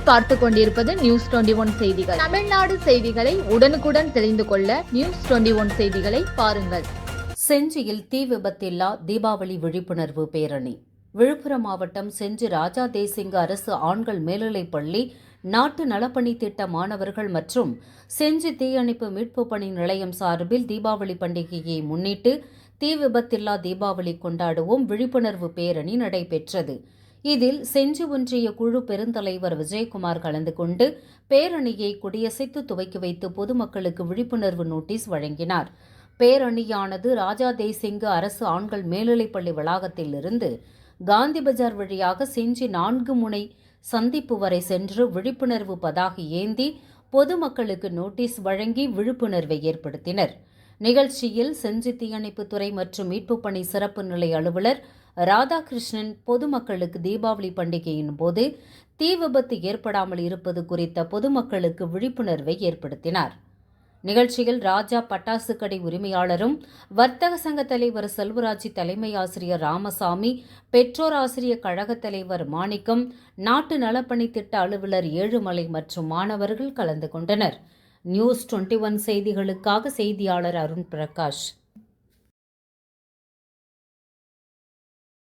நீங்கள் பார்த்து கொண்டிருப்பது நியூஸ் 21 செய்திகள். தமிழ்நாடு செய்திகளை உடனுக்குடன் தெரிந்து கொள்ள நியூஸ் 21 செய்திகளை பாருங்கள். செஞ்சியில் தீ விபத்தில்லா தீபாவளி விழிப்புணர்வு பேரணி. விழுப்புரம் மாவட்டம் செஞ்சி ராஜா தேசிங்க அரசு ஆண்கள் மேல்நிலைப்பள்ளி நாட்டு நலப்பணி திட்ட மாணவர்கள் மற்றும் செஞ்சி தீயணைப்பு மீட்பு பணி நிலையம் சார்பில் தீபாவளி பண்டிகையை முன்னிட்டு தீ விபத்தில்லா தீபாவளி கொண்டாடுவோம் விழிப்புணர்வு பேரணி நடைபெற்றது. இதில் செஞ்சி ஒன்றிய குழு பெருந்தலைவர் விஜயகுமார் கலந்து கொண்டு பேரணியை கொடியசைத்து துவக்கி வைத்து பொதுமக்களுக்கு விழிப்புணர்வு நோட்டீஸ் வழங்கினார். பேரணியானது ராஜா தேசிங்க அரசு ஆண்கள் மேல்நிலைப்பள்ளி வளாகத்தில் இருந்து காந்தி பஜார் வழியாக செஞ்சி 4 முனை சந்திப்பு வரை சென்று விழிப்புணர்வு பதாகை ஏந்தி பொதுமக்களுக்கு நோட்டீஸ் வழங்கி விழிப்புணர்வை ஏற்படுத்தினர். நிகழ்ச்சியில் செஞ்சி தீயணைப்புத்துறை மற்றும் மீட்புப் பணி சிறப்பு நிலை அலுவலர் ராதாகிருஷ்ணன் பொதுமக்களுக்கு தீபாவளி பண்டிகையின் போது தீ விபத்து ஏற்படாமல் இருப்பது குறித்த பொதுமக்களுக்கு விழிப்புணர்வை ஏற்படுத்தினார். நிகழ்ச்சியில் ராஜா பட்டாசு கடை உரிமையாளரும் வர்த்தக சங்க தலைவர் செல்வராஜ், தலைமை ஆசிரியர் ராமசாமி, பெற்றோர் ஆசிரியர் கழக தலைவர் மாணிக்கம், நாட்டு நலப்பணி திட்ட அலுவலர் ஏழுமலை மற்றும் மாணவர்கள் கலந்து கொண்டனர். நியூஸ் 21 செய்திகளுக்காக செய்தியாளர் அருண் பிரகாஷ்.